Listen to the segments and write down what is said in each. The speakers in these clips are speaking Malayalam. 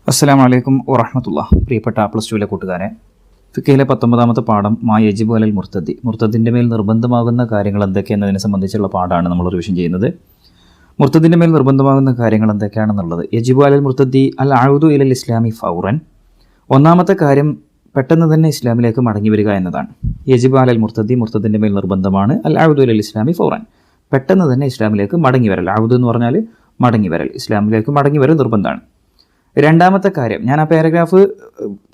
അസ്സലാമു അലൈക്കും വറഹ്മത്തുള്ളാഹി. പ്രിയപ്പെട്ട പ്ലസ് ടുവിലെ കൂട്ടുകാരെ, ഫിഖിലെ 19ാമത്തെ പാഠം മാ യജിബു അലൽ മുർത്തദി, മുർത്തദിൻ്റെ മേൽ നിർബന്ധമാകുന്ന കാര്യങ്ങൾ എന്തൊക്കെയെന്നതിനെ സംബന്ധിച്ചുള്ള പാഠമാണ് നമ്മൾ റിവിഷൻ ചെയ്യുന്നത്. മുർത്തദിൻ്റെ മേൽ നിർബന്ധമാകുന്ന കാര്യങ്ങൾ എന്തൊക്കെയാണെന്നുള്ളത്. യജിബു അലൽ മുർത്തദി അൽ അഊദു ഇലൽ ഇസ്ലാമി ഫൗറൻ, ഒന്നാമത്തെ കാര്യം പെട്ടെന്ന് തന്നെ ഇസ്ലാമിലേക്ക് മടങ്ങി വരിക എന്നതാണ്. യജിബു അലൽ മുർത്തദി, മുർത്തദിൻ്റെ മേൽ നിർബന്ധമാണ്. അൽ അഊദു ഇലൽ ഇസ്ലാമി ഫൗറൻ, പെട്ടെന്ന് തന്നെ ഇസ്ലാമിലേക്ക് മടങ്ങി വരൽ. ഔദ് എന്ന് പറഞ്ഞാൽ മടങ്ങി വരൽ, ഇസ്ലാമിലേക്ക് മടങ്ങി വരൽ നിർബന്ധമാണ്. രണ്ടാമത്തെ കാര്യം, ഞാൻ ആ പാരഗ്രാഫ്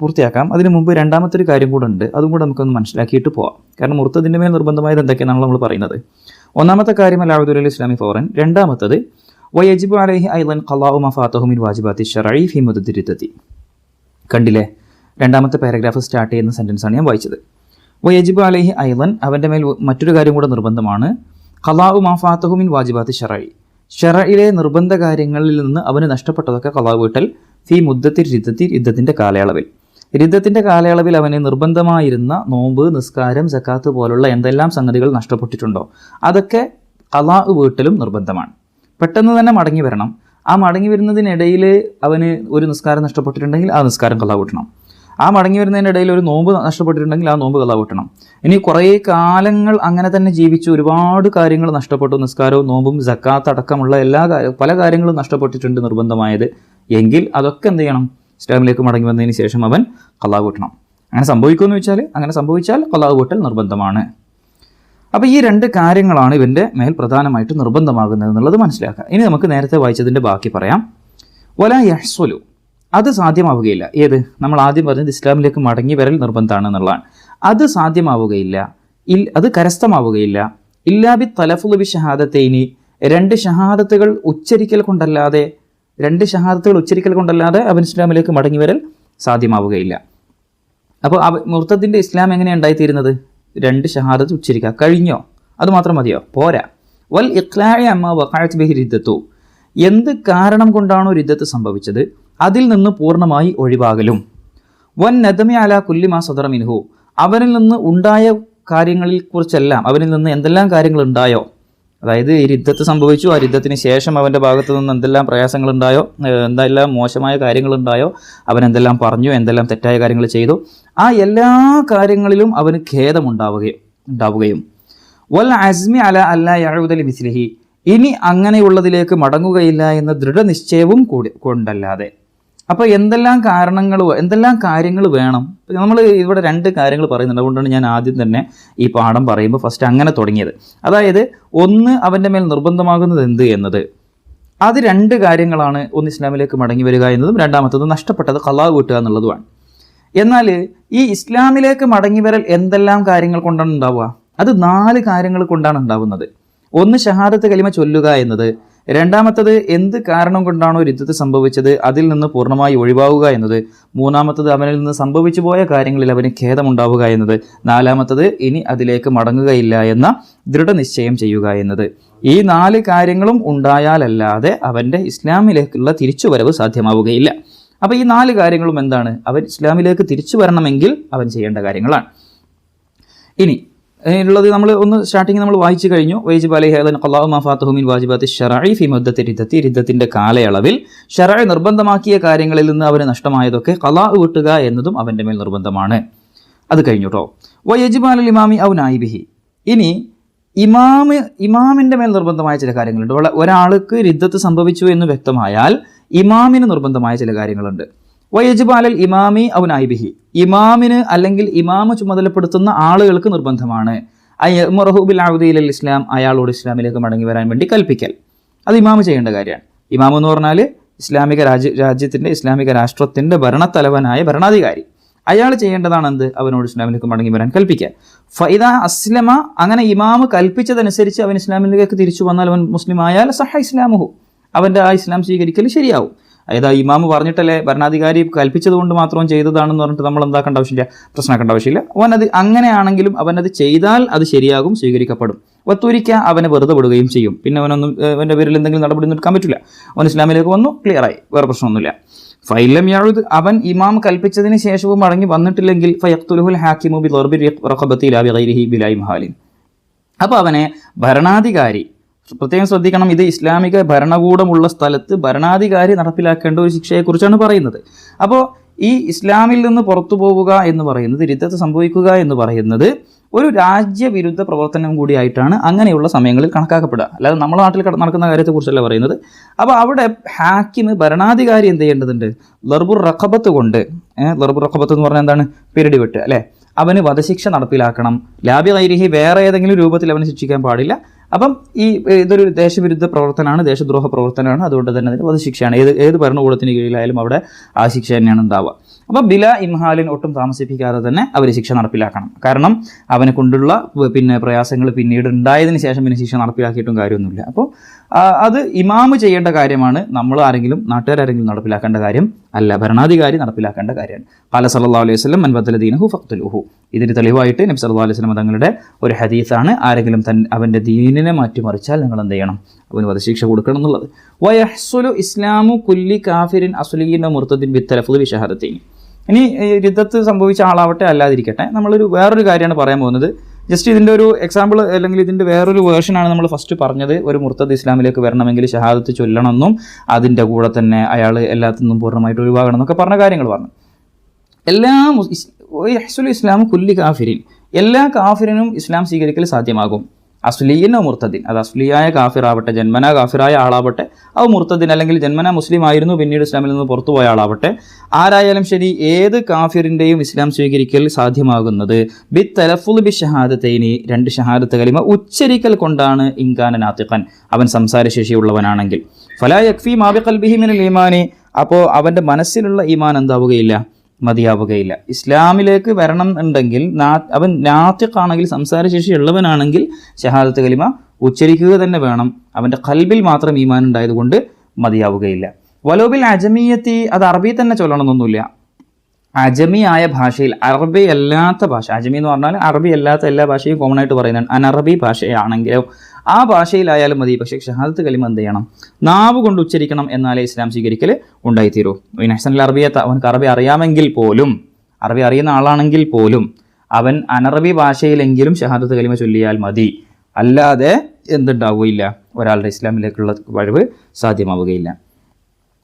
പൂർത്തിയാക്കാം. അതിന് മുമ്പ് രണ്ടാമത്തെ ഒരു കാര്യം കൂടെ ഉണ്ട്, അതും കൂടെ നമുക്കൊന്ന് മനസ്സിലാക്കിയിട്ട് പോവാം. കാരണം മുർത്തദിൻ്റെ മേൽ നിർബന്ധമായത് എന്തൊക്കെയാണെന്ന് നമ്മൾ പറയുന്നത്. ഒന്നാമത്തെ കാര്യം അൽ ഔദു ഇലൽ ഇസ്ലാമി ഫൗറൻ. രണ്ടാമത്തത് വയജിബു അലൈഹി അയ്ളൻ ഖളാഉ മാ ഫാതഹു മിൻ വാജിബാത്തി ശർഈ ഫീ മുദ്ദത്തി റിദ്ദത്തി. കണ്ടില്ലേ, രണ്ടാമത്തെ പാരഗ്രാഫ് സ്റ്റാർട്ട് ചെയ്യുന്ന സെൻറ്റൻസാണ് ഞാൻ വായിച്ചത്. വയജിബു അലൈഹി അയ്ളൻ, അവൻ്റെ മേൽ മറ്റൊരു കാര്യം കൂടെ നിർബന്ധമാണ്. ഖളാഉ മാ ഫാതഹു മിൻ വാജിബാത്തി ശർഈ, ശർഈലെ നിർബന്ധ കാര്യങ്ങളിൽ നിന്ന് അവന് നഷ്ടപ്പെട്ടതൊക്കെ ഖളാ വീട്ടൽ. ഫീ മുദ്ദത്തി റിദ്ദത്തി, റിദ്ദത്തിൻ്റെ കാലയളവിൽ. റിദ്ദത്തിൻ്റെ കാലയളവിൽ അവന് നിർബന്ധമായിരുന്ന നോമ്പ്, നിസ്കാരം, സക്കാത്ത് പോലുള്ള എന്തെല്ലാം സംഗതികൾ നഷ്ടപ്പെട്ടിട്ടുണ്ടോ അതൊക്കെ ഖളാ വീട്ടലും നിർബന്ധമാണ്. പെട്ടെന്ന് തന്നെ മടങ്ങി വരണം. ആ മടങ്ങി വരുന്നതിനിടയിൽ അവന് ഒരു നിസ്കാരം നഷ്ടപ്പെട്ടിട്ടുണ്ടെങ്കിൽ ആ നിസ്കാരം ഖളാ വീട്ടണം. ആ മടങ്ങി വരുന്നതിനിടയിൽ ഒരു നോമ്പ് നഷ്ടപ്പെട്ടിട്ടുണ്ടെങ്കിൽ ആ നോമ്പ് ഖളാ വീട്ടണം. ഇനി കുറേ കാലങ്ങൾ അങ്ങനെ തന്നെ ജീവിച്ചു, ഒരുപാട് കാര്യങ്ങൾ നഷ്ടപ്പെട്ടു, നിസ്കാരവും നോമ്പും സക്കാത്ത് അടക്കമുള്ള പല കാര്യങ്ങളും നഷ്ടപ്പെട്ടിട്ടുണ്ട് നിർബന്ധമായത് എങ്കിൽ അതൊക്കെ എന്ത് ചെയ്യണം? ഇസ്ലാമിലേക്ക് മടങ്ങി വന്നതിന് ശേഷം അവൻ ഖളാ വീട്ടണം. അങ്ങനെ സംഭവിക്കുമെന്ന് വെച്ചാൽ, അങ്ങനെ സംഭവിച്ചാൽ ഖളാ വീട്ടൽ നിർബന്ധമാണ്. അപ്പോൾ ഈ രണ്ട് കാര്യങ്ങളാണ് ഇവൻ്റെ മേൽ പ്രധാനമായിട്ട് നിർബന്ധമാകുന്നത് എന്നുള്ളത് മനസ്സിലാക്കുക. ഇനി നമുക്ക് നേരത്തെ വായിച്ചതിൻ്റെ ബാക്കി പറയാം. വലാ യഹ്സുലു, അത് സാധ്യമാവുകയില്ല. ഏത്? നമ്മൾ ആദ്യം പറഞ്ഞത് ഇസ്ലാമിലേക്ക് മടങ്ങി വരൽ നിർബന്ധമാണ് എന്നുള്ളതാണ്. അത് സാധ്യമാവുകയില്ല, അത് കരസ്ഥമാവുകയില്ല. ഇല്ലാ ബി തലഫുള് ബി ഷഹാദത്തൈനി, രണ്ട് ഷഹാദത്തുകൾ ഉച്ചരിക്കൽ കൊണ്ടല്ലാതെ അവൻ ഇസ്ലാമിലേക്ക് മടങ്ങി വരൽ സാധ്യമാവുകയില്ല. അപ്പോൾ മുർത്തദിൻ്റെ ഇസ്ലാം എങ്ങനെയാണ് ഉണ്ടായിത്തീരുന്നത്? രണ്ട് ഷഹാദത്ത് ഉച്ചരിക്കുക. കഴിഞ്ഞോ? അത് മാത്രം മതിയോ? പോരാ. വൽ ഇഖ്ലാഇ അമ്മാ വഖഅത് ബിഹി റിദ്ദത്തു, എന്ത് കാരണം കൊണ്ടാണോ റിദ്ദത്ത് സംഭവിച്ചത് അതിൽ നിന്ന് പൂർണ്ണമായി ഒഴിവാകലും. വൻ നദമി അലാ കുല്ലി മാ സദറ മിൻഹു, അവനിൽ നിന്ന് ഉണ്ടായ കാര്യങ്ങളിൽ കുറിച്ചെല്ലാം, അവനിൽ നിന്ന് എന്തെല്ലാം കാര്യങ്ങൾ ഉണ്ടായോ, അതായത് ഈ റിദ്ദത്ത് സംഭവിച്ചു, ആ റിദ്ദത്തിന് ശേഷം അവൻ്റെ ഭാഗത്തു നിന്ന് എന്തെല്ലാം പ്രയാസങ്ങളുണ്ടായോ, എന്തെല്ലാം മോശമായ കാര്യങ്ങളുണ്ടായോ, അവൻ എന്തെല്ലാം പറഞ്ഞു, എന്തെല്ലാം തെറ്റായ കാര്യങ്ങൾ ചെയ്തു, ആ എല്ലാ കാര്യങ്ങളിലും അവന് ഖേദമുണ്ടാവുകയും വൽ അസ്മി അല അല്ലാ യഊദ ലിമിസ്ലിഹി, ഇനി അങ്ങനെയുള്ളതിലേക്ക് മടങ്ങുകയില്ല എന്ന ദൃഢനിശ്ചയവും കൊണ്ടല്ലാതെ. അപ്പോൾ എന്തെല്ലാം കാര്യങ്ങൾ വേണം? നമ്മൾ ഇവിടെ രണ്ട് കാര്യങ്ങൾ പറയുന്നുണ്ട്. അതുകൊണ്ടാണ് ഞാൻ ആദ്യം തന്നെ ഈ പാഠം പറയുമ്പോൾ ഫസ്റ്റ് അങ്ങനെ തുടങ്ങിയത്. അതായത് ഒന്ന്, അവൻ്റെ മേൽ നിർബന്ധമാകുന്നത് എന്ത് എന്നത്, അത് രണ്ട് കാര്യങ്ങളാണ്. ഒന്ന് ഇസ്ലാമിലേക്ക് മടങ്ങി വരിക എന്നതും രണ്ടാമത്തത് നഷ്ടപ്പെട്ടത് ഖളാ വീട്ടുക എന്നുള്ളതുമാണ്. എന്നാൽ ഈ ഇസ്ലാമിലേക്ക് മടങ്ങി വരൽ എന്തെല്ലാം കാര്യങ്ങൾ കൊണ്ടാണ് ഉണ്ടാവുക? അത് 4 കാര്യങ്ങൾ കൊണ്ടാണ് ഉണ്ടാവുന്നത്. ഒന്ന്, ഷഹാദത്ത് കലിമ ചൊല്ലുക എന്നത്. രണ്ടാമത്തത്, എന്ത് കാരണം കൊണ്ടാണോ റിദ്ദത്ത് സംഭവിച്ചത് അതിൽ നിന്ന് പൂർണ്ണമായി ഒഴിവാവുക എന്നത്. മൂന്നാമത്തത്, അവനിൽ നിന്ന് സംഭവിച്ചു പോയ കാര്യങ്ങളിൽ അവന് ഖേദമുണ്ടാവുക എന്നത്. നാലാമത്തത്, ഇനി അതിലേക്ക് മടങ്ങുകയില്ല എന്ന ദൃഢനിശ്ചയം ചെയ്യുക എന്നത്. ഈ 4 കാര്യങ്ങളും ഉണ്ടായാലല്ലാതെ അവൻ്റെ ഇസ്ലാമിലേക്കുള്ള തിരിച്ചുവരവ് സാധ്യമാവുകയില്ല. അപ്പോൾ ഈ 4 കാര്യങ്ങളും എന്താണ്? അവൻ ഇസ്ലാമിലേക്ക് തിരിച്ചു വരണമെങ്കിൽ അവൻ ചെയ്യേണ്ട കാര്യങ്ങളാണ്. ഇനി ഉള്ളത് നമ്മൾ ഒന്ന് സ്റ്റാർട്ടിങ് നമ്മൾ വായിച്ചു കഴിഞ്ഞു. വയജിബു അലൈഹി അയ്ളൻ ഖളാഉ മാ ഫാതഹു മിൻ വാജിബാത്തി ശർഈ ഫീ മുദ്ദത്തി റിദ്ദത്തി, റിദ്ദത്തിൻ്റെ കാലയളവിൽ ശർഈ നിർബന്ധമാക്കിയ കാര്യങ്ങളിൽ നിന്ന് അവന് നഷ്ടമായതൊക്കെ ഖളാ വീട്ടുക എന്നതും അവൻ്റെ മേൽ നിർബന്ധമാണ്. അത് കഴിഞ്ഞു കേട്ടോ. വയജിബു അലൽ ഇമാമി ഔ നായിബിഹി, ഇനി ഇമാമിൻ്റെ മേൽ നിർബന്ധമായ ചില കാര്യങ്ങളുണ്ട്. ഒരാൾക്ക് റിദ്ദത്ത് സംഭവിച്ചു എന്ന് വ്യക്തമായാൽ ഇമാമിന് നിർബന്ധമായ ചില കാര്യങ്ങളുണ്ട്. വയജിബു അലൽ ഇമാമി ഔ നായിബിഹി, ഇമാമിന് അല്ലെങ്കിൽ ഇമാമ് ചുമതലപ്പെടുത്തുന്ന ആളുകൾക്ക് നിർബന്ധമാണ്. അയ്യഅ്മുറഹു ബിൽ ഔദി ഇലൽ ഇസ്ലാം, അയാളോട് ഇസ്ലാമിലേക്ക് മടങ്ങി വരാൻ വേണ്ടി കൽപ്പിക്കൽ. അത് ഇമാമ് ചെയ്യേണ്ട കാര്യമാണ്. ഇമാം എന്ന് പറഞ്ഞാൽ ഇസ്ലാമിക രാഷ്ട്രത്തിൻ്റെ ഭരണത്തലവനായ ഭരണാധികാരി. അയാൾ ചെയ്യേണ്ടതാണ് എന്ത്? അവനോട് ഇസ്ലാമിലേക്ക് മടങ്ങി വരാൻ കൽപ്പിക്കുക. ഫൈദ അസ്ലമ, അങ്ങനെ ഇമാമ് കൽപ്പിച്ചതനുസരിച്ച് അവൻ ഇസ്ലാമിലേക്ക് തിരിച്ചു വന്നാൽ, അവൻ മുസ്ലിം ആയാൽ സഹ ഇസ്ലാമുഹു, അവൻ്റെ ആ ഇസ്ലാം സ്വീകരിക്കൽ ശരിയാവും. അതായത് ഇമാമ് പറഞ്ഞിട്ടല്ലേ, ഭരണാധികാരി കൽപ്പിച്ചത് കൊണ്ട് മാത്രം ചെയ്തതാണെന്ന് പറഞ്ഞിട്ട് നമ്മൾ എന്താക്കേണ്ട ആവശ്യമില്ല, പ്രശ്നമാക്കേണ്ട ആവശ്യമില്ല. അവനത് അങ്ങനെയാണെങ്കിലും അവനത് ചെയ്താൽ അത് ശരിയാകും, സ്വീകരിക്കപ്പെടും. ഒത്തുരിക്ക അവനെ വെറുതെ വിടുകയും ചെയ്യും. പിന്നെ അവൻ്റെ പേരിൽ എന്തെങ്കിലും നടപടി എടുക്കാൻ പറ്റില്ല. അവൻ ഇസ്ലാമിലേക്ക് വന്നു, ക്ലിയറായി, വേറെ പ്രശ്നമൊന്നുമില്ല. ഫൈലം യഊദ്, അവൻ ഇമാം കൽപ്പിച്ചതിന് ശേഷവും മടങ്ങി വന്നിട്ടില്ലെങ്കിൽ ഫയഖ്തുലുഹുൽ ഹാക്കിമു ബിദർബി റഖബത്തി ലാ ബിഗൈരിഹി ബിലാ ഇംഹാലിൻ, അപ്പോൾ അവനെ ഭരണാധികാരി പ്രത്യേകം ശ്രദ്ധിക്കണം, ഇത് ഇസ്ലാമിക ഭരണകൂടമുള്ള സ്ഥലത്ത് ഭരണാധികാരി നടപ്പിലാക്കേണ്ട ഒരു ശിക്ഷയെക്കുറിച്ചാണ് പറയുന്നത്. അപ്പോൾ ഈ ഇസ്ലാമിൽ നിന്ന് പുറത്തു പോവുക എന്ന് പറയുന്നത്, രിദ്ദത്ത് സംഭവിക്കുക എന്ന് പറയുന്നത് ഒരു രാജ്യവിരുദ്ധ പ്രവർത്തനം കൂടിയായിട്ടാണ് അങ്ങനെയുള്ള സമയങ്ങളിൽ കണക്കാക്കപ്പെടുക. അല്ലാതെ നമ്മുടെ നാട്ടിൽ നടക്കുന്ന കാര്യത്തെക്കുറിച്ചല്ല പറയുന്നത്. അപ്പോൾ അവിടെ ഹാക്കിമ്, ഭരണാധികാരി എന്ത് ചെയ്യേണ്ടതുണ്ട്? ലർബുർ റഖബത്ത് കൊണ്ട്, ലർബുർ റഖബത്ത് എന്ന് പറഞ്ഞാൽ എന്താണ്? പിരടി വെട്ട് അല്ലേ? അവന് വധശിക്ഷ നടപ്പിലാക്കണം. ലാബി ഗൈരിഹി, വേറെ ഏതെങ്കിലും രൂപത്തിൽ അവനെ ശിക്ഷിക്കാൻ പാടില്ല. അപ്പം ഇതൊരു ദേശവിരുദ്ധ പ്രവർത്തനമാണ്, ദേശദ്രോഹ പ്രവർത്തനമാണ്. അതുകൊണ്ട് തന്നെ അതിന് വധശിക്ഷയാണ്. ഏത് ഭരണകൂടത്തിന് കീഴിലായാലും അവിടെ ആ ശിക്ഷ തന്നെയാണ് ഉണ്ടാവുക. അപ്പം ബില ഇംഹാലിൻ, ഒട്ടും താമസിപ്പിക്കാതെ തന്നെ അവർ ശിക്ഷ നടപ്പിലാക്കണം. കാരണം അവനെ കൊണ്ടുള്ള പ്രയാസങ്ങൾ പിന്നീട് ഉണ്ടായതിനു ശേഷം പിന്നെ ശിക്ഷ നടപ്പിലാക്കിയിട്ടും കാര്യമൊന്നുമില്ല. അപ്പോൾ അത് ഇമാമ് ചെയ്യേണ്ട കാര്യമാണ്. നമ്മൾ ആരെങ്കിലും, നാട്ടുകാരെങ്കിലും നടപ്പിലാക്കേണ്ട കാര്യം അല്ല, ഭരണാധികാരി നടപ്പിലാക്കേണ്ട കാര്യമാണ്. ഖാല സല്ലല്ലാഹു അലൈഹി വസല്ലം മൻ ബദല ദീനഹു ഫഖ്തുലുഹു. ഇതിന് തെളിവായിട്ട് നബി സല്ലല്ലാഹു അലൈഹി വസല്ലം തങ്ങളുടെ ഒരു ഹദീസാണ്, ആരെങ്കിലും അവൻ്റെ ദീനിനെ മാറ്റിമറിച്ചാൽ നിങ്ങൾ എന്ത് ചെയ്യണം? അവന് വധശിക്ഷ കൊടുക്കണം എന്നുള്ളത്. വയഹ്സുലു ഇസ്ലാമു കുല്ലി കാഫിരിൻ അസ്ലിയിൻ മുർത്തദിൻ ബിത്തലഫ്ദി ബിശഹാദത്തൈൻ. ഇനി രിദ്ദത്ത് സംഭവിച്ച ആളാവട്ടെ അല്ലാതിരിക്കട്ടെ, നമ്മളൊരു വേറൊരു കാര്യമാണ് പറയാൻ പോകുന്നത്. ജസ്റ്റ് ഇതിൻ്റെ ഒരു എക്സാമ്പിൾ അല്ലെങ്കിൽ ഇതിൻ്റെ വേറൊരു വേർഷനാണ് നമ്മൾ ഫസ്റ്റ് പറഞ്ഞത്. ഒരു മുർത്തദ് ഇസ്ലാമിലേക്ക് വരണമെങ്കിൽ ഷഹാദത്ത് ചൊല്ലണമെന്നും അതിൻ്റെ കൂടെ തന്നെ അയാൾ എല്ലാത്തിൽ നിന്നും പൂർണ്ണമായിട്ട് ഒഴിവാകണം എന്നൊക്കെ പറഞ്ഞ കാര്യങ്ങൾ പറഞ്ഞു. ഇസ്ലാം കുല്ലി കാഫിരിൻ, എല്ലാ കാഫിറിനും ഇസ്ലാം സ്വീകരിക്കൽ സാധ്യമാകും. അസ്ലിയിനോ മുർത്തദിൻ, അത് അസ്ലിയായ കാഫിറാവട്ടെ, ജന്മന കാഫിറായ ആളാവട്ടെ, അത് മുർത്തദിൻ അല്ലെങ്കിൽ ജന്മന മുസ്ലിം ആയിരുന്നു പിന്നീട് ഇസ്ലാമിൽ നിന്ന് പുറത്തുപോയ ആളാവട്ടെ, ആരായാലും ശരി ഏത് കാഫിറിൻ്റെയും ഇസ്ലാം സ്വീകരിക്കൽ സാധ്യമാകുന്നത് ബി തലഫുൽ ബി ഷഹാദത്തൈനി, രണ്ട് ഷഹാദത്ത് കലിമ ഉച്ചരിക്കൽ കൊണ്ടാണ്. ഇൻകാന നാത്തിഖൻ, അവൻ സംസാരശേഷിയുള്ളവനാണെങ്കിൽ. ഫലാ യക്ഫി മാ ബി ഖൽബിഹി മിനൽ ഈമാനി, അപ്പോൾ അവൻ്റെ മനസ്സിലുള്ള ഈമാൻ എന്താവുകയില്ല? മതിയാവുകയില്ല. ഇസ്ലാമിലേക്ക് വരണം ഉണ്ടെങ്കിൽ അവൻ നാത്തിഖാണെങ്കിൽ, സംസാരശേഷി ഉള്ളവനാണെങ്കിൽ ഷഹാദത്ത് കലിമ ഉച്ചരിക്കുക തന്നെ വേണം. അവൻ്റെ ഖൽബിൽ മാത്രം ഈമാൻ ഉണ്ടായതുകൊണ്ട് മതിയാവുകയില്ല. വലോബിൽ അജമിയത്തി, അത് അറബി തന്നെ ചൊല്ലണമെന്നൊന്നുമില്ല. അജമിയായ ഭാഷയിൽ, അറബി അല്ലാത്ത ഭാഷ, അജമി എന്ന് പറഞ്ഞാൽ അറബി അല്ലാത്ത എല്ലാ ഭാഷയും കോമൺ ആയിട്ട് പറയുന്നതാണ്. അനറബി ഭാഷയാണെങ്കിലോ ആ ഭാഷയിലായാലും മതി. പക്ഷേ ഷഹാദത്ത് കലിമ എന്ത് ചെയ്യണം? നാവ് കൊണ്ട് ഉച്ചരിക്കണം, എന്നാലേ ഇസ്ലാം സ്വീകരിക്കൽ ഉണ്ടായിത്തീരൂ. നഹ്സൻ അറബിയത്ത്, അവനക്ക് അറബി അറിയാമെങ്കിൽ പോലും, അറബി അറിയുന്ന ആളാണെങ്കിൽ പോലും അവൻ അനറബി ഭാഷയിലെങ്കിലും ഷഹാദത്ത് കലിമ ചൊല്ലിയാൽ മതി. അല്ലാതെ എന്തുണ്ടാവുകയില്ല? ഒരാളുടെ ഇസ്ലാമിലേക്കുള്ള വഴിവ് സാധ്യമാവുകയില്ല.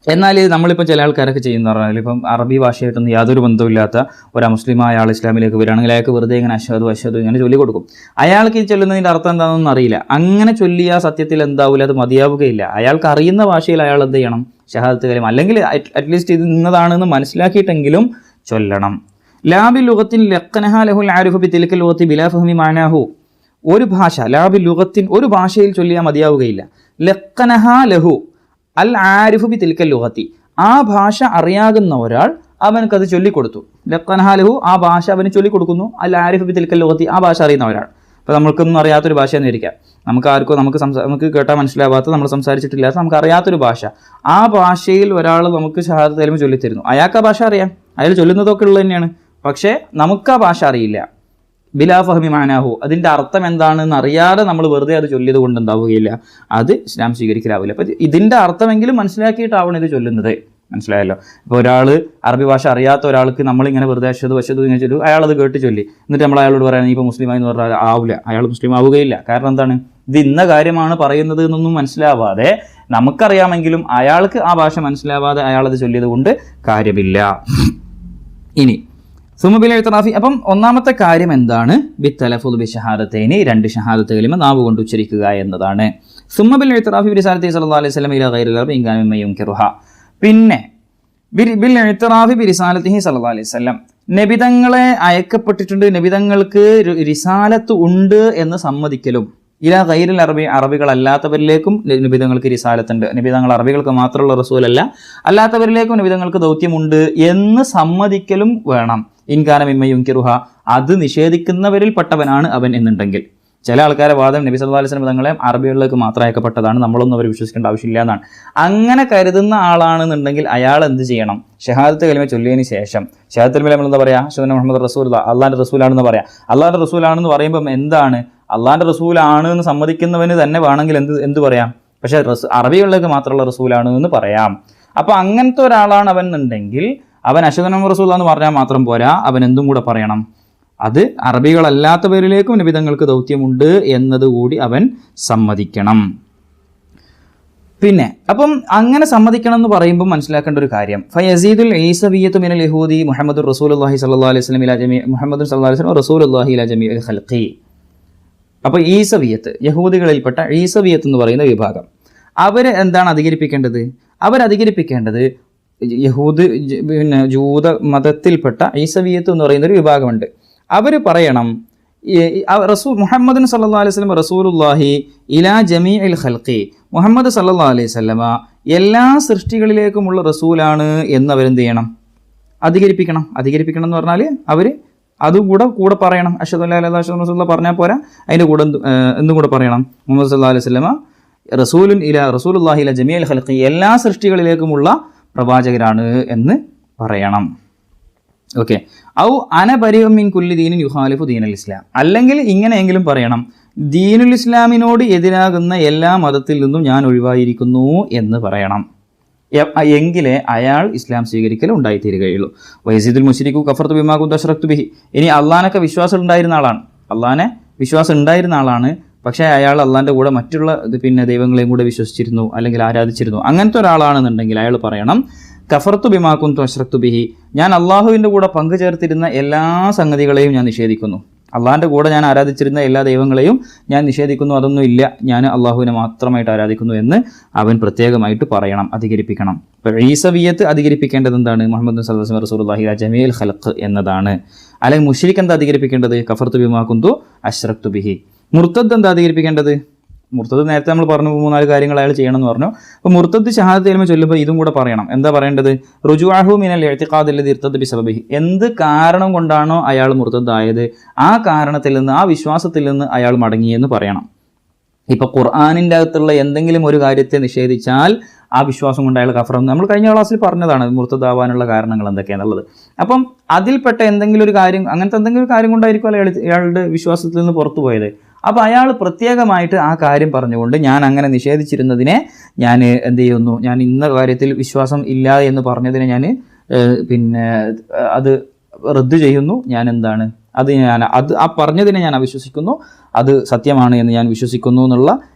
എന്നാൽ നമ്മളിപ്പോൾ ചില ആൾക്കാരൊക്കെ ചെയ്യുന്ന പറഞ്ഞാൽ, ഇപ്പം അറബി ഭാഷയായിട്ടൊന്നും യാതൊരു ബന്ധമില്ലാത്ത ഒരു മുസ്ലിമായ ആൾ ഇസ്ലാമിലേക്ക് വരികയാണെങ്കിൽ അയാൾക്ക് വെറുതെ ഇങ്ങനെ അശ്ഹദു ഇങ്ങനെ ചൊല്ലി കൊടുക്കും. അയാൾക്ക് ഈ ചൊല്ലുന്നതിൻ്റെ അർത്ഥം എന്താണെന്നൊന്നും അറിയില്ല. അങ്ങനെ ചൊല്ലിയ സത്യത്തിൽ എന്താവില്ല, അത് മതിയാവുകയില്ല. അയാൾക്ക് അറിയുന്ന ഭാഷയിൽ അയാൾ എന്ത് ചെയ്യണം? ഷഹാദത്ത് കലിമ, അല്ലെങ്കിൽ അറ്റ്ലീസ്റ്റ് ഇത് ഇന്നതാണെന്ന് മനസ്സിലാക്കിയിട്ടെങ്കിലും ചൊല്ലണം. ലാബി ലുഗത്തിൻ ലഖ്നഹ ലഹുൽ ആരിഫു ബി തിൽക ലുഗത്തി ബിലാ ഫഹ്മി മാനാഹു. ഒരു ഭാഷ, ലാബി ലുഗത്തിൻ, ഒരു ഭാഷയിൽ ചൊല്ലിയാൽ മതിയാവുകയില്ല. ലഖ്നഹ ലഹു അൽ ആരിഫു ബി തിൽക ലുഗത്തി, ആ ഭാഷ അറിയാകുന്ന ഒരാൾ അവനക്കത് ചൊല്ലിക്കൊടുത്തു. ലഖ്നഹ ലഹു, ആ ഭാഷ അവന് ചൊല്ലിക്കൊടുക്കുന്നു. അൽ ആരിഫു ബി തിൽക ലുഗത്തി, ആ ഭാഷ അറിയുന്ന ഒരാൾ. ഇപ്പോൾ നമ്മൾക്കൊന്നും അറിയാത്തൊരു ഭാഷ എന്നിരിക്കാം, നമുക്ക് കേട്ടാൽ മനസ്സിലാവാത്ത, നമ്മൾ സംസാരിച്ചിട്ടില്ലാത്ത, നമുക്ക് അറിയാത്തൊരു ഭാഷ, ആ ഭാഷയിൽ ഒരാൾ നമുക്ക് ഷഹാദത്ത് കലിമ ചൊല്ലിത്തരുന്നു. അയാൾക്ക് ആ ഭാഷ അറിയാം, അയാൾ ചൊല്ലുന്നതൊക്കെ ഉള്ളത് തന്നെയാണ്. പക്ഷേ നമുക്ക് ആ ഭാഷ അറിയില്ല. ബിലാ ഫഹ്മി മാനാഹു, അതിൻ്റെ അർത്ഥം എന്താണെന്ന് അറിയാതെ നമ്മൾ വെറുതെ അത് ചൊല്ലിയത് കൊണ്ട് എന്താവുകയില്ല? അത് ഇസ്ലാം സ്വീകരിക്കലാവില്ല. അപ്പോൾ ഇതിൻ്റെ അർത്ഥമെങ്കിലും മനസ്സിലാക്കിയിട്ടാവണം ഇത് ചൊല്ലുന്നത്. മനസ്സിലായല്ലോ? ഇപ്പോൾ ഒരാൾ അറബി ഭാഷ അറിയാത്ത ഒരാൾക്ക് നമ്മളിങ്ങനെ വെറുതെ അശ്ഹദു ഇങ്ങനെ ചൊല്ലു, അയാളത് കേട്ട് ചൊല്ലി, എന്നിട്ട് നമ്മൾ അയാളോട് പറയാൻ ഇപ്പോൾ മുസ്ലിമായി എന്ന് പറഞ്ഞാൽ ആവില്ല, അയാൾ മുസ്ലിം ആവുകയില്ല. കാരണം എന്താണ്? ഇത് ഇന്ന കാര്യമാണ് പറയുന്നത് എന്നൊന്നും മനസ്സിലാവാതെ, നമുക്കറിയാമെങ്കിലും അയാൾക്ക് ആ ഭാഷ മനസ്സിലാവാതെ അയാളത് ചൊല്ലിയത് കൊണ്ട് കാര്യമില്ല. ഇനി സുമബിൽ എഴുത്തറാഫി, അപ്പം ഒന്നാമത്തെ കാര്യം എന്താണ്? ബി തലഫുദ് ബി ഷഹാദത്തൈനി, രണ്ട് ഷഹാദത്ത് കലിമ നാവ് കൊണ്ട് ഉച്ചരിക്കുക എന്നതാണ്. സുമബിൽ എഴുത്തറാഫി ബിരിസാലത്തി സല്ലല്ലാഹു അലൈഹി വസല്ലം ഇലാ ഗൈറിൽ അറബി ഇൻ കാന മിമ്മൻ യുൻകിറുഹ. പിന്നെ ബിൽ എഴുത്തറാഫി ബിരിസാലത്തിഹി സല്ലല്ലാഹു അലൈഹി വസല്ലം, നബിതങ്ങളെ അയക്കപ്പെട്ടിട്ടുണ്ട്, നബിതങ്ങൾക്ക് റിസാലത്ത് ഉണ്ട് എന്ന് സമ്മതിക്കലും. ഇലാ ഗൈറിൽ അറബി, അറബികളല്ലാത്തവരിലേക്കും നബിതങ്ങൾക്ക് റിസാലത്തുണ്ട്. നബിതങ്ങൾ അറബികൾക്ക് മാത്രമുള്ള റസൂലല്ല, അല്ലാത്തവരിലേക്കും നബിതങ്ങൾക്ക് ദൗത്യമുണ്ട് എന്ന് സമ്മതിക്കലും വേണം. ഇൻകാന മിമ്മൻ യുൻകിറുഹ, അത് നിഷേധിക്കുന്നവരിൽ പെട്ടവനാണ് അവൻ എന്നുണ്ടെങ്കിൽ. ചില ആൾക്കാരെ വാദം നബി സല്ലല്ലാഹു അലൈഹി വസല്ലം തങ്ങളെ അറബികളിലേക്ക് മാത്രം അയക്കപ്പെട്ടതാണ്, നമ്മളൊന്നും അവർ വിശ്വസിക്കേണ്ട ആവശ്യമില്ല എന്നാണ്. അങ്ങനെ കരുതുന്ന ആളാണെന്നുണ്ടെങ്കിൽ അയാൾ എന്ത് ചെയ്യണം? ഷഹാദത്ത് കലിമ ചൊല്ലിയതിന് ശേഷം, ഷഹാദത്ത് കലിമ നമ്മൾ എന്താ പറയുക? അഷ്ഹദു മുഹമ്മദ് റസൂൽ, അള്ളാഹിൻ്റെ റസൂലാണെന്ന് പറയാം. അള്ളാഹിൻ്റെ റസൂലാണെന്ന് പറയുമ്പം എന്താണ്? അള്ളാഹിൻ്റെ റസൂലാണ് എന്ന് സമ്മതിക്കുന്നവന് തന്നെ വേണമെങ്കിൽ എന്ത് പറയാം? പക്ഷേ അറബികളിലേക്ക് മാത്രമുള്ള റസൂലാണ് എന്ന് പറയാം. അപ്പോൾ അങ്ങനത്തെ ഒരാളാണ് അവൻ എന്നുണ്ടെങ്കിൽ അവൻ അഷ്ഹദു മുഹമ്മദ് റസൂൽ എന്ന് പറഞ്ഞാൽ മാത്രം പോരാ, അവൻ എന്തും കൂടെ പറയണം. അത് അറബികളല്ലാത്തവരിലേക്കും നബിതങ്ങൾക്ക് ദൗത്യമുണ്ട് എന്നതുകൂടി അവൻ സമ്മതിക്കണം. പിന്നെ അപ്പം അങ്ങനെ സമ്മതിക്കണം എന്ന് പറയുമ്പോൾ മനസ്സിലാക്കേണ്ട ഒരു കാര്യം ഫയസീദുൽ ഈസവിയ്യത്തു മിനൽ യഹൂദി മുഹമ്മദുർ റസൂലുള്ളാഹി സ്വല്ലല്ലാഹു അലൈഹി വസല്ലം ഇലാ ജമീ മുഹമ്മദ് സല്ലല്ലാഹു അലൈഹി വസല്ലം റസൂലുള്ളാഹി ഇലാ ജമീഇൽ ഖൽഖി. അപ്പോൾ ഈസവിയ്യത്ത് യഹൂദികളിൽപ്പെട്ട ഈസവിയ്യത്ത് എന്ന് പറയുന്ന വിഭാഗം അവർ എന്താണ് അധികരിപ്പിക്കേണ്ടത്? അവരധികരിപ്പിക്കേണ്ടത് പിന്നെ ജൂത മതത്തിൽപ്പെട്ട ഈസവിയ്യത്ത് എന്ന് പറയുന്ന ഒരു വിഭാഗമുണ്ട്. അവർ പറയണം മുഹമ്മദ് സല്ലല്ലാഹു അലൈഹി വസല്ലം റസൂലുള്ളാഹി ഇലാ ജമീഇൽ ഖൽഖി, മുഹമ്മദ് സല്ലല്ലാഹു അലൈഹി വസല്ലമ എല്ലാ സൃഷ്ടികളിലേക്കുമുള്ള റസൂലാണ് എന്ന് അവരെന്ത് ചെയ്യണം? അധികരിപ്പിക്കണം. അധികരിപ്പിക്കണം എന്ന് പറഞ്ഞാൽ അവർ അതും കൂടെ പറയണം. അഷ്ഹദു അല്ലാ ഇലാഹ ഇല്ലല്ലാഹു റസൂലുള്ളാഹി പറഞ്ഞാൽ പോരാ, അതിൻ്റെ കൂടെ എന്തും കൂടെ പറയണം. മുഹമ്മദ് സല്ലല്ലാഹു അലൈഹി വസല്ലമ റസൂലുള്ളാഹി ഇലാ ജമീഇൽ ഖൽഖി, എല്ലാ സൃഷ്ടികളിലേക്കുമുള്ള പ്രവാചകരാണ് എന്ന് പറയണം. ഓക്കെ. ഔ അന ബരീഉം മിൻ കുല്ലി ദീനിൻ യുഖാലിഫു ദീനൽ ഇസ്ലാം, അല്ലെങ്കിൽ ഇങ്ങനെയെങ്കിലും പറയണം, ദീനുൽ ഇസ്ലാമിനോട് എതിരാകുന്ന എല്ലാ മതത്തിൽ നിന്നും ഞാൻ ഒഴിവായിരിക്കുന്നു എന്ന് പറയണം. എങ്കിലേ അയാൾ ഇസ്ലാം സ്വീകരിക്കൽ ഉണ്ടായിത്തീരുകയുള്ളൂ. വയസീദുൽ മുശ്രിക്കു കഫർതു ബിമാ കുന്തു അശ്റക്തു ബിഹി, ഇനി അള്ളാനൊക്കെ വിശ്വാസം ഉണ്ടായിരുന്ന ആളാണ്, അള്ളാനെ വിശ്വാസം ഉണ്ടായിരുന്ന ആളാണ്, പക്ഷേ അയാൾ അള്ളാൻ്റെ കൂടെ മറ്റുള്ള പിന്നെ ദൈവങ്ങളെയും കൂടെ വിശ്വസിച്ചിരുന്നു അല്ലെങ്കിൽ ആരാധിച്ചിരുന്നു, അങ്ങനത്തെ ഒരാളാണെന്നുണ്ടെങ്കിൽ അയാൾ പറയണം കഫർതു ബിമാ കുന്തു അശ്റക്തു ബിഹി, ഞാൻ അള്ളാഹുവിൻ്റെ കൂടെ പങ്കു ചേർത്തിരുന്ന എല്ലാ സംഗതികളെയും ഞാൻ നിഷേധിക്കുന്നു, അള്ളാഹിൻ്റെ കൂടെ ഞാൻ ആരാധിച്ചിരുന്ന എല്ലാ ദൈവങ്ങളെയും ഞാൻ നിഷേധിക്കുന്നു, അതൊന്നും ഇല്ല, ഞാൻ അള്ളാഹുവിനെ മാത്രമായിട്ട് ആരാധിക്കുന്നു എന്ന് അവൻ പ്രത്യേകമായിട്ട് പറയണം, അധികരിപ്പിക്കണം. അപ്പോൾ ഈസവിയ്യത്ത് അധികരിപ്പിക്കേണ്ടത് എന്താണ്? മുഹമ്മദ് സല്ലല്ലാഹു അലൈഹി വസല്ലം റസൂലുള്ളാഹി ഇലാ ജമീഇൽ ഖൽഖ് എന്നതാണ്. അല്ലെങ്കിൽ മുശ്രിക് എന്താ അധികരിപ്പിക്കേണ്ടത്? കഫർതു ബിമാ കുന്തു അശ്റക്തു ബിഹി. മുർത്തദ് എന്താ അധികരിപ്പിക്കേണ്ടത്? മുർത്തദ് നേരത്തെ നമ്മൾ പറഞ്ഞു 3-4 കാര്യങ്ങൾ അയാൾ ചെയ്യണം എന്ന് പറഞ്ഞു. അപ്പോൾ മുർത്തദ് ഷഹാദത്ത് കലിമ ചൊല്ലുമ്പോൾ ഇതും കൂടെ പറയണം. എന്താ പറയേണ്ടത്? റുജുഅഹു മിനൽ ഇഅ്തിഖാദി അല്ലദി ഇർതദ ബിസബബിഹി, എന്ത് കാരണം കൊണ്ടാണോ അയാൾ മുർത്തദ് ആയത് ആ കാരണത്തിൽ നിന്ന്, ആ വിശ്വാസത്തിൽ നിന്ന് അയാൾ മടങ്ങിയെന്ന് പറയണം. ഇപ്പോൾ ഖുർആനിൻ്റെ അകത്തുള്ള എന്തെങ്കിലും ഒരു കാര്യത്തെ നിഷേധിച്ചാൽ ആ വിശ്വാസം കൊണ്ട് അയാൾ കഫർ, നമ്മൾ കഴിഞ്ഞ ക്ലാസ്സിൽ പറഞ്ഞതാണ് മുർത്തദാവാനുള്ള കാരണങ്ങൾ എന്തൊക്കെയാണെന്നുള്ളത്. അപ്പം അതിൽപ്പെട്ട എന്തെങ്കിലും ഒരു കാര്യം, അങ്ങനത്തെ എന്തെങ്കിലും ഒരു കാര്യം കൊണ്ടായിരിക്കും അയാളുടെ വിശ്വാസത്തിൽ നിന്ന് പുറത്തു പോയത്. അപ്പോൾ അയാൾ പ്രത്യേകമായിട്ട് ആ കാര്യം പറഞ്ഞുകൊണ്ട് ഞാൻ അങ്ങനെ നിഷേധിച്ചിരുന്നതിനെ ഞാൻ എന്ത് ചെയ്യുന്നു, ഞാൻ ഇന്ന കാര്യത്തിൽ വിശ്വാസം ഇല്ല എന്ന് പറഞ്ഞതിനെ ഞാൻ പിന്നെ അത് റദ്ദ് ചെയ്യുന്നു, ഞാൻ എന്താണ് അത് ആ പറഞ്ഞതിനെ ഞാൻ അവിശ്വസിക്കുന്നു, അത് സത്യമാണ് എന്ന് ഞാൻ വിശ്വസിക്കുന്നു എന്നുള്ള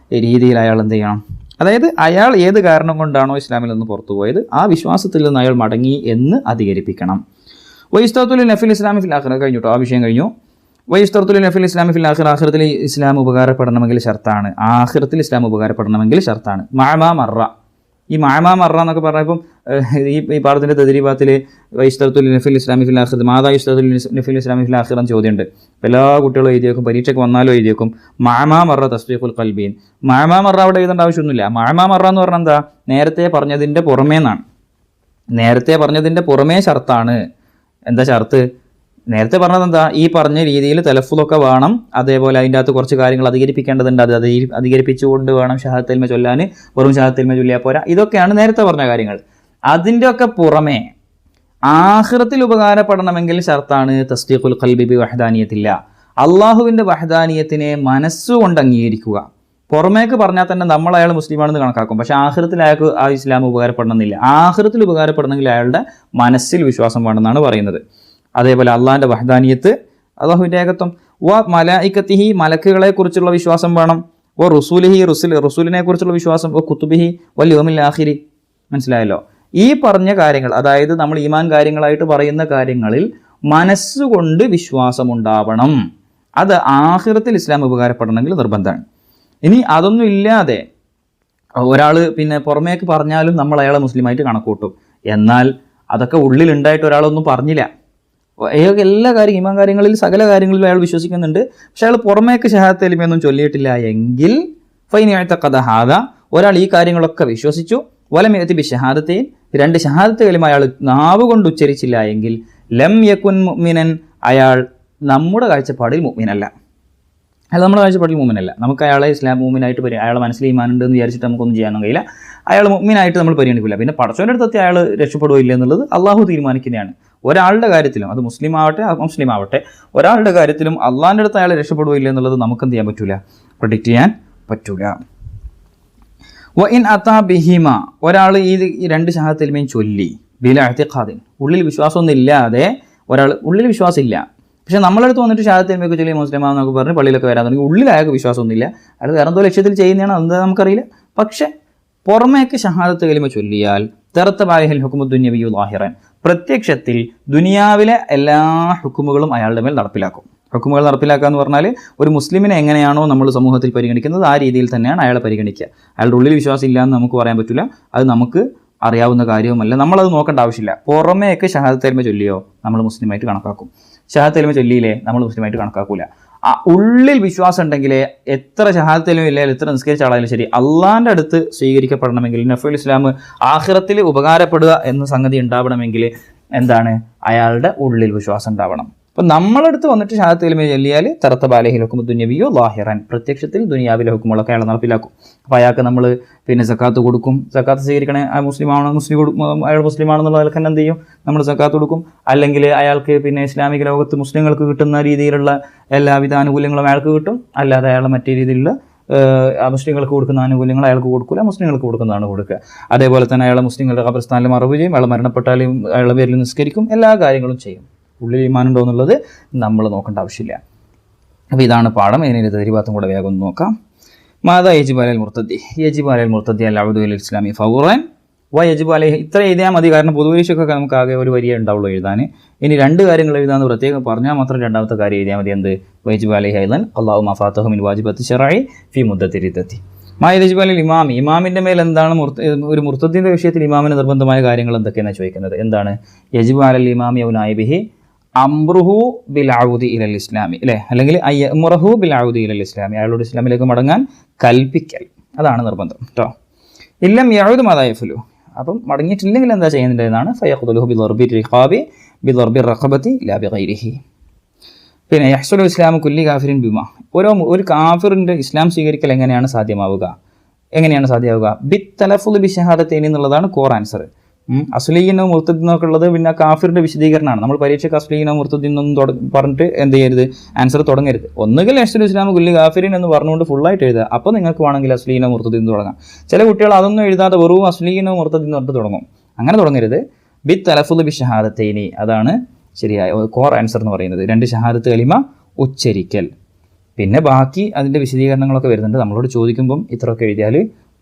രീതിയിൽ അയാൾ എന്ത് ചെയ്യണം? അതായത് അയാൾ ഏത് കാരണം കൊണ്ടാണോ ഇസ്ലാമിൽ നിന്ന് പുറത്തു പോയത് ആ വിശ്വാസത്തിൽ നിന്ന് അയാൾ മടങ്ങി എന്ന് അധികരിപ്പിക്കണം. വൈസ്തത്തുൽ നഫിൽ ഇസ്ലാമി ഫിൽ ആഖിറ കഴിഞ്ഞു കേട്ടോ, ആ വിഷയം കഴിഞ്ഞു. വൈസ്തത്തുൽ നഫിൽ ഇസ്ലാമി ഫിൽ ആഖിറ, ആഖിറത്തിൽ ഇസ്ലാം ഉപകാരപ്പെടണമെങ്കിൽ ഷർത്താണ്, ആഖിറത്തിൽ ഇസ്ലാം ഉപകാരപ്പെടണമെങ്കിൽ ഷർത്താണ്. മഅമാ മറ, ഈ മഅമാ മറ എന്നൊക്കെ പറഞ്ഞപ്പം ഈ പാഠത്തിൻ്റെ തദ്രീബാത്തിൽ വൈസ്തത്തുൽ നഫിൽ ഇസ്ലാമി ഫിൽ ആഖിറ, മാതാ യുസ്തത്തുൽ നഫിൽ ഇസ്ലാമി ഫിൽ ആഖിറ എന്ന് ചോദ്യമുണ്ട്. എല്ലാ കുട്ടികളും എഴുതിയേക്കും, പരീക്ഷയ്ക്ക് വന്നാലും എഴുതിയേക്കും മഅമാ മറ തസ്ദീഖുൽ ഖൽബീൻ. മഅമാ മറ അവിടെ എഴുതേണ്ട ആവശ്യമൊന്നുമില്ല. മഅമാ മറ എന്ന് പറഞ്ഞാൽ എന്താ? നേരത്തെ പറഞ്ഞതിൻ്റെ പുറമേ എന്നാണ്. നേരത്തെ പറഞ്ഞതിൻ്റെ പുറമേ ഷർത്താണ്. എന്താ ഷർത്ത്? നേരത്തെ പറഞ്ഞത് എന്താ? ഈ പറഞ്ഞ രീതിയിൽ തലഫുദൊക്കെ വേണം, അതേപോലെ അതിൻ്റെ അകത്ത് കുറച്ച് കാര്യങ്ങൾ അധികരിപ്പിക്കേണ്ടതുണ്ട്, അത് അധികരിപ്പിച്ചുകൊണ്ട് വേണം ഷഹാദത്തുൽ കലിമ ചൊല്ലാൻ, വെറും ഷഹാദത്തുൽ കലിമ ചൊല്ലിയാൽ പോരാ. ഇതൊക്കെയാണ് നേരത്തെ പറഞ്ഞ കാര്യങ്ങൾ. അതിൻ്റെ ഒക്കെ പുറമേ ആഖിറത്തിൽ ഉപകാരപ്പെടണമെങ്കിൽ ഷർത്താണ് തസ്ദീഖുൽ ഖൽബി ബി വഹ്ദാനിയത്തില്ല, അള്ളാഹുവിൻ്റെ വഹ്ദാനിയത്തിനെ മനസ്സുകൊണ്ട് അംഗീകരിക്കുക. പുറമേക്ക് പറഞ്ഞാൽ തന്നെ നമ്മൾ അയാൾ മുസ്ലിമാണെന്ന് കണക്കാക്കും, പക്ഷേ ആഖിറത്തിൽ അയാൾക്ക് ആ ഇസ്ലാം ഉപകാരപ്പെടണമെന്നില്ല. ആഖിറത്തിൽ ഉപകാരപ്പെടണമെങ്കിൽ അയാളുടെ മനസ്സിൽ വിശ്വാസം വേണമെന്നാണ് പറയുന്നത്. അതേപോലെ അള്ളാഹിൻ്റെ വഹ്ദാനിയത്ത്, അള്ളാഹുവിൻ്റെ ഏകത്വം, വ മലായിക്കത്തിഹി, മലക്കുകളെ കുറിച്ചുള്ള വിശ്വാസം വേണം, വ റുസൂലിഹി, റസൂലിനെ കുറിച്ചുള്ള വിശ്വാസം, വ കുത്തുബിഹി വൽ യൗമിൽ ആഖിരി. മനസ്സിലായല്ലോ? ഈ പറഞ്ഞ കാര്യങ്ങൾ, അതായത് നമ്മൾ ഈമാൻ കാര്യങ്ങളായിട്ട് പറയുന്ന കാര്യങ്ങളിൽ മനസ്സുകൊണ്ട് വിശ്വാസമുണ്ടാവണം. അത് ആഖിറത്തിൽ ഇസ്ലാം ഉപകാരപ്പെടണമെങ്കിൽ നിർബന്ധമാണ്. ഇനി അതൊന്നും ഇല്ലാതെ ഒരാൾ പിന്നെ പുറമേക്ക് പറഞ്ഞാലും നമ്മൾ അയാളെ മുസ്ലിമായിട്ട് കണക്കൂട്ടും. എന്നാൽ അതൊക്കെ ഉള്ളിലുണ്ടായിട്ട് ഒരാളൊന്നും പറഞ്ഞില്ല, അയാൾക്ക് എല്ലാ കാര്യം ഈമാൻ കാര്യങ്ങളിൽ സകല കാര്യങ്ങളിലും അയാൾ വിശ്വസിക്കുന്നുണ്ട്, പക്ഷെ അയാൾ പുറമേക്ക് ഷഹാദത്തുൽ കലിമയൊന്നും ചൊല്ലിയിട്ടില്ല എങ്കിൽ ഫൈൻ ഇഅ്തഖദ ഹാദ, ഒരാൾ ഈ കാര്യങ്ങളൊക്കെ വിശ്വസിച്ചു, വലം യഅതി ബി ഷഹാദത്തൈൻ, 2 ഷഹാദത്ത് കലിമ അയാൾ നാവ് കൊണ്ട് ഉച്ചരിച്ചില്ല എങ്കിൽ ലം യകുൻ മുഅ്മിനൻ, അയാൾ നമ്മുടെ കാഴ്ചപ്പാടിൽ മുഅ്മിനല്ല. അയാൾ നമ്മുടെ കാഴ്ചപ്പാടിൽ മുഅ്മിനല്ല. നമുക്ക് അയാളെ ഇസ്ലാം മുഅ്മിനായിട്ട് അയാളെ മനസ്സിൽ ഈമാനുണ്ട് എന്ന് വിചാരിച്ചിട്ട് നമുക്കൊന്നും ചെയ്യാനൊന്നും കഴിയില്ല. അയാൾ മുഅ്മിനായിട്ട് നമ്മൾ പരിഗണിക്കില്ല. പിന്നെ പടച്ചവൻ്റെ അടുത്ത് അയാൾ രക്ഷപ്പെടുകയോ ഇല്ല എന്നുള്ളത് അള്ളാഹു തീരുമാനിക്കുന്നതാണ്. ഒരാളുടെ കാര്യത്തിലും, അത് മുസ്ലിം ആവട്ടെ ഒരാളുടെ കാര്യത്തിലും അള്ളാഹിൻ്റെ അടുത്ത് അയാൾ രക്ഷപ്പെടുകയോ ഇല്ല എന്നുള്ളത് നമുക്ക് എന്ത് ചെയ്യാൻ പറ്റൂല, പ്രഡിക്റ്റ് ചെയ്യാൻ പറ്റൂല. വ ഇൻ അതാ ബിഹിമ, ഒരാൾ ഈ 2 ഷഹാദത്തുൽ കലിമയും ചൊല്ലി ബിലാ ഇഅ്തിഖാദിൻ, ഉള്ളിൽ വിശ്വാസമൊന്നും ഇല്ലാതെ, ഒരാൾ ഉള്ളിൽ വിശ്വാസമില്ല, പക്ഷെ നമ്മളടുത്ത് വന്നിട്ട് ഷഹാദത്തുൽ കലിമയൊക്കെ ചൊല്ലി മുസ്ലിമാണെന്നൊക്കെ പറഞ്ഞ് പള്ളിയിലൊക്കെ വരാൻ തുടങ്ങി, ഉള്ളിൽ അയാൾക്ക് വിശ്വാസമൊന്നുമില്ല, അയാൾ വേറെ എന്തോ ലക്ഷ്യത്തിൽ ചെയ്യുന്നതാണ്, അതെന്താ നമുക്കറിയില്ല, പക്ഷേ പുറമേക്ക് ഷഹാദത്ത് കലിമ ചൊല്ലിയാൽ തറത്തബ അലൈഹിൽ ഹുക്മു ദുനിയവിയ്യു ളാഹിറൻ, പ്രത്യക്ഷത്തിൽ ദുനിയാവിലെ എല്ലാ ഹുക്കുമുകളും അയാളുടെ മേൽ നടപ്പിലാക്കും. ഹുക്കുമുകൾ നടപ്പിലാക്കുക എന്ന് പറഞ്ഞാൽ ഒരു മുസ്ലിമിനെ എങ്ങനെയാണോ നമ്മൾ സമൂഹത്തിൽ പരിഗണിക്കുന്നത് ആ രീതിയിൽ തന്നെയാണ് അയാളെ പരിഗണിക്കുക. അയാളുടെ ഉള്ളിൽ വിശ്വാസം ഇല്ല എന്ന് നമുക്ക് പറയാൻ പറ്റില്ല, അത് നമുക്ക് അറിയാവുന്ന കാര്യവുമല്ല, നമ്മളത് നോക്കേണ്ട ആവശ്യമില്ല. പുറമേയൊക്കെ ഷഹാദത്ത് കലിമ ചൊല്ലിയോ നമ്മൾ മുസ്ലിമായിട്ട് കണക്കാക്കും, ഷഹാദത്ത് കലിമ ചൊല്ലിയില്ലേ നമ്മൾ മുസ്ലിമായിട്ട് കണക്കാക്കൂല. ആ ഉള്ളിൽ വിശ്വാസം ഉണ്ടെങ്കിൽ എത്ര ഷഹാദത്ത് കലിമ ഇല്ലാലും എത്ര നിസ്കരിച്ച ആളായാലും ശരി, അള്ളാൻ്റെ അടുത്ത് സ്വീകരിക്കപ്പെടണമെങ്കിൽ, നഫ്ഉൽ ഇസ്ലാം ആഖിറത്തിൽ ഉപകാരപ്പെടുക എന്ന സംഗതി ഉണ്ടാവണമെങ്കിൽ എന്താണ്, അയാളുടെ ഉള്ളിൽ വിശ്വാസം ഉണ്ടാവണം. അപ്പം നമ്മളടുത്ത് വന്നിട്ട് ഷഹാദത്ത് കലിമ ചൊല്ലിയാൽ തറത്തബ അലൈഹിൽ ഹുക്മു ദുനിയവിയ്യു ളാഹിറൻ, പ്രത്യക്ഷത്തിൽ ദുനിയാവിലെ ഹുക്കുമുകളൊക്കെ അയാൾ നടപ്പിലാക്കും. അപ്പോൾ അയാൾക്ക് നമ്മൾ സക്കാത്ത് കൊടുക്കും. സക്കാത്ത് സ്വീകരിക്കണേ, ആ അയാൾ മുസ്ലിമാണെന്നുള്ള അയാൾക്ക് തന്നെ എന്ത് ചെയ്യും, നമ്മൾ സക്കാത്ത് കൊടുക്കും. അല്ലെങ്കിൽ അയാൾക്ക് ഇസ്ലാമിക ലോകത്ത് മുസ്ലിങ്ങൾക്ക് കിട്ടുന്ന രീതിയിലുള്ള എല്ലാവിധ ആനുകൂല്യങ്ങളും അയാൾക്ക് കിട്ടും. അല്ലാതെ അയാൾ മറ്റേ രീതിയിലുള്ള മുസ്ലിങ്ങൾക്ക് കൊടുക്കുന്ന ആനുകൂല്യങ്ങൾ അയാൾക്ക് കൊടുക്കില്ല, മുസ്ലിങ്ങൾക്ക് കൊടുക്കുന്നതാണ് കൊടുക്കുക. അതേപോലെ തന്നെ അയാളെ മുസ്ലിങ്ങളുടെ ഖബർസ്ഥാനിൽ മറവ് ചെയ്യും, അയാൾ മരണപ്പെട്ടാലും അയാളുടെ പേരിൽ നിസ്കരിക്കും, എല്ലാ കാര്യങ്ങളും ചെയ്യും. ഉള്ളിൽ ഈമാനുണ്ടോ എന്നുള്ളത് നമ്മൾ നോക്കേണ്ട ആവശ്യമില്ല. അപ്പോൾ ഇതാണ് പാഠം. ഇതിൻ്റെ തരീബാത്തും കൂടെ വേഗം നോക്കാം. മാതാ യജിബു അലൽ മുർത്തദി, യജിബു അലൽ മുർത്തദി അൽ അബ്ദു അൽ ഇസ്ലാമി ഫൗറൻ വ യജിബു അലൈഹി. ഇത്ര എഴുതിയാൽ മതി, കാരണം പൊതുപരീക്ഷയ്ക്കൊക്കെ നമുക്ക് ആകെ ഒരു വരിയേ ഉണ്ടാവുള്ളൂ എഴുതാൻ. ഇനി 2 കാര്യങ്ങൾ എഴുതാമെന്ന് പ്രത്യേകം പറഞ്ഞാൽ മാത്രം രണ്ടാമത്തെ കാര്യം എഴുതിയാൽ മതി. എന്ത്, വയജിബു അലൈഹി അയ്ളൻ അല്ലാഹു മാ ഫാതഹു മിൻ വാജിബത്തി ശർഈ ഫി മുദ്ദത്തി റിദ്ദത്തി. മാ യജിബു അലൽ ഇമാമി, ഇമാമിൻ്റെ മേൽ എന്താണ് ഒരു മുർത്തദിൻ്റെ വിഷയത്തിൽ ഇമാമിന് നിർബന്ധമായ കാര്യങ്ങൾ എന്തൊക്കെയാണ് ചോദിക്കുന്നത്. എന്താണ്, യജിബു അലൽ ഇമാമി ഔ നായിബിഹി അംറുഹു ബിൽ ഔദി ഇലൽ ഇസ്ലാമി, അല്ലേ, അല്ലെങ്കിൽ അയ്യമുറഹു ബിൽ ഔദി ഇലൽ ഇസ്ലാമി, അയാളോട് ഇസ്ലാമിലേക്ക് മടങ്ങാൻ കൽപ്പിക്കൽ, അതാണ് നിർബന്ധം കേട്ടോ. ഇല്ലം യഊദ് മാദാ യഫ്അലു, അപ്പം മടങ്ങിയിട്ടില്ലെങ്കിൽ എന്താ ചെയ്യുന്നതെന്നാണ്. ഫയഖ്ദുലുഹു ബിദർബി റിഖാബി ബിദർബി റഖബതി ലാ ബിഗൈരിഹി. പിന്നെ യഹ്സുലു ഇസ്ലാമു കുല്ലി കാഫിറിൻ ബിമാ, ഒരു കാഫിറിൻ്റെ ഇസ്ലാം സ്വീകരിക്കൽ എങ്ങനെയാണ് സാധ്യമാവുക, ബിത്തലഫുദ് ബിശഹാദത്തൈനി എന്നുള്ളതാണ് കോർ ആൻസർ. അസ്ലീനോ മുർത്തദിനൊക്കെ ഉള്ളത് പിന്നെ കാഫിറിൻ്റെ വിശദീകരണമാണ്. നമ്മൾ പരീക്ഷയ്ക്ക് അസ്ലീനോ മുർത്തദിനൊന്നും പറഞ്ഞിട്ട് എന്ത് ചെയ്യരുത്, ആൻസർ തുടങ്ങരുത്. ഒന്നുകിൽ യഹ്സുലു ഇസ്ലാമു കുല്ലി കാഫിറിൻ എന്ന് പറഞ്ഞുകൊണ്ട് ഫുള്ളായിട്ട് എഴുതുക, അപ്പോൾ നിങ്ങൾക്ക് വേണമെങ്കിൽ അസ്ലീനോ മുർത്തദിൻ തുടങ്ങാം. ചില കുട്ടികൾ അതൊന്നും എഴുതാതെ വെറും അസ്ലീനോ മുർത്തദിൻ പറഞ്ഞിട്ട് തുടങ്ങും. അങ്ങനെ തുടങ്ങരുത്. ബിത്തലഫുദ് ബിശഹാദത്തൈനി, അതാണ് ശരിയായ കോർ ആൻസർ എന്ന് പറയുന്നത്. 2 ഷഹാദത്ത് കലിമ ഉച്ചരിക്കൽ. പിന്നെ ബാക്കി അതിൻ്റെ വിശദീകരണങ്ങളൊക്കെ വരുന്നുണ്ട്, നമ്മളോട് ചോദിക്കുമ്പം ഇത്രയൊക്കെ എഴുതിയാൽ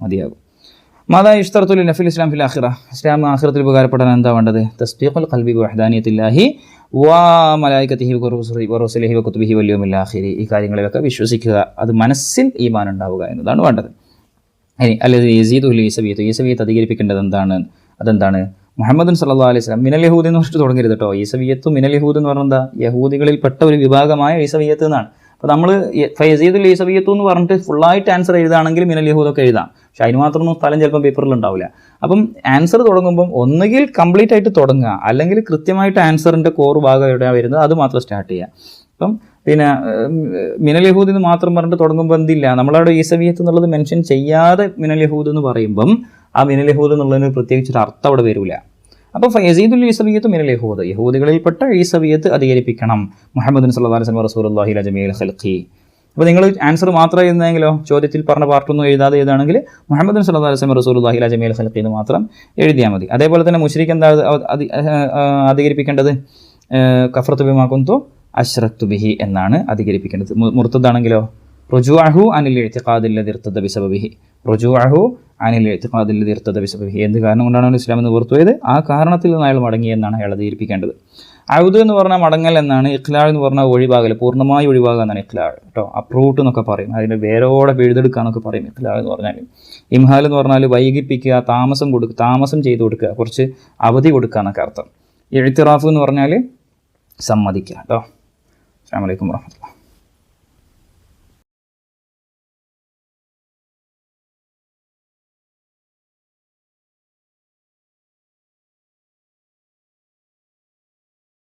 മതിയാകും. മാതാ ഇഷ്തറത്തുൽ നഫിൽ ഇസ്ലാം ഫിൽ ആഖിറ, ഇസ്ലാം ആഖിറത്തിൽ ഉപകാരപ്പെടാൻ എന്താ വേണ്ടത്, തസ്ദീഖുൽ ഖൽബി വഹ്ദാനിയത്തില്ലാഹി വ മലായികതിഹി വറുസുലിഹി വകുതുബിഹി വൽ യൗമിൽ ആഖിർ. ഈ കാര്യങ്ങളിലൊക്കെ വിശ്വസിക്കുക, അത് മനസ്സിൽ ഈമാൻ ഉണ്ടാവുക എന്നതാണ് വേണ്ടത്. ഇനി അല്ലെങ്കിൽ യസീദുൽ ഈസവിയത്ത്, ഈസവിയത്ത് അധികരിപ്പിക്കേണ്ടത് അതെന്താണ്, മുഹമ്മദ് സല്ലല്ലാഹു അലൈഹി വസല്ലം മിനൽ യഹൂദി എന്ന് പറഞ്ഞിട്ട് തുടങ്ങരുത് കേട്ടോ. ഈസവിയത്ത് മിനൽ യഹൂദ് എന്ന് പറഞ്ഞാൽ എന്താ, യഹൂദികളിൽപ്പെട്ട ഒരു വിഭാഗമായ ഈസവിയത്ത് എന്നാണ്. അപ്പോൾ നമ്മൾ ഫയസീദുൽ ഈസവിയത്തു എന്ന് പറഞ്ഞിട്ട് ഫുള്ളായിട്ട് ആൻസർ എഴുതുകയാണെങ്കിൽ മിനൽ യഹൂദൊക്കെ എഴുതാം, പക്ഷേ അതിന് മാത്രമൊന്നും സ്ഥലം ചിലപ്പോൾ പേപ്പറിൽ ഉണ്ടാവില്ല. അപ്പം ആൻസർ തുടങ്ങുമ്പം ഒന്നുകിൽ കംപ്ലീറ്റ് ആയിട്ട് തുടങ്ങുക, അല്ലെങ്കിൽ കൃത്യമായിട്ട് ആൻസറിൻ്റെ കോർ ഭാഗം എവിടെയാണ് വരുന്നത് അത് മാത്രം സ്റ്റാർട്ട് ചെയ്യുക. അപ്പം മിനൽ യഹൂദ് എന്ന് മാത്രം പറഞ്ഞിട്ട് തുടങ്ങുമ്പോൾ എന്തില്ല, നമ്മളവിടെ ഈസവിയത്ത് എന്നുള്ളത് മെൻഷൻ ചെയ്യാതെ മിനൽ യഹൂദ് എന്ന് പറയുമ്പം ആ മിനൽ യഹൂദ് എന്നുള്ളതിന് പ്രത്യേകിച്ചൊരു അർത്ഥം അവിടെ വരില്ല. അപ്പോൾ ഫയസീദുൽ ഈസവിയത്ത് മിനൽ യഹൂദ്, യഹൂദികളിൽപ്പെട്ട ഈസവിയത്ത് അധികരിപ്പിക്കണം. മുഹമ്മദ് സല്ലല്ലാഹു അലൈഹി വസല്ലം റസൂലുള്ളാഹി ഇലാ ജമീഇൽ ഖൽഖി. അപ്പോൾ നിങ്ങൾ ആൻസർ മാത്രം എഴുതുന്നെങ്കിലോ, ചോദ്യത്തിൽ പറഞ്ഞ പാർട്ടൊന്നും എഴുതാതെ എഴുതുകയാണെങ്കിൽ മുഹമ്മദ് സല്ലല്ലാഹു അലൈഹി വസല്ലം റസൂലുള്ളാഹി ഇലാ ജമീഇൽ ഖൽഖി എന്ന് മാത്രം എഴുതിയാൽ മതി. അതേപോലെ തന്നെ മുശ്രിക്ക് എന്താ അധികരിപ്പിക്കേണ്ടത്, കഫറത്തു ബിമാ കുന്തു അശ്റക്തു ബിഹി എന്നാണ് അധികരിപ്പിക്കേണ്ടത്. മുർത്തദാണെങ്കിലോ റുജൂഅഹു അനിൽ ഇഅ്തിഖാദിൽ ലദി ഇർതദ ബിസബബിഹി, റുജൂഅഹു അനിൽ ഇഅ്തിഖാദിൽ ലദി ഇർതദ ബിസബബിഹി, എന്ത് കാരണം കൊണ്ടാണ് ഇസ്ലാം എന്ന് പുറത്തുപോയത്, ആ കാരണത്തിൽ നിന്ന് അയാൾ മടങ്ങി എന്നാണ് അയാൾ അധികരിപ്പിക്കേണ്ടത്. ഔദ് എന്ന് പറഞ്ഞാൽ മടങ്ങൽ എന്നാണ്, ഇഖ്ലാ എന്ന് പറഞ്ഞാൽ ഒഴിവാകൽ, പൂർണ്ണമായി ഒഴിവാകുക എന്നാണ് ഇഖ്ലാ കേട്ടോ. അപ്രൂട്ട് എന്നൊക്കെ പറയും, അതിൻ്റെ വേരോടെ പിഴുതെടുക്കുക എന്നൊക്കെ പറയും ഇഖ്ലാ എന്ന് പറഞ്ഞാൽ. ഇംഹാൽ എന്ന് പറഞ്ഞാൽ വൈകിപ്പിക്കുക, താമസം ചെയ്ത് കൊടുക്കുക, കുറച്ച് അവധി കൊടുക്കുക എന്നൊക്കെ അർത്ഥം. ഇഅ്തിറാഫ് എന്ന് പറഞ്ഞാൽ സമ്മതിക്കുക കേട്ടോ. അസ്സലാമു അലൈക്കും വറഹ്മത്തുള്ളാഹി.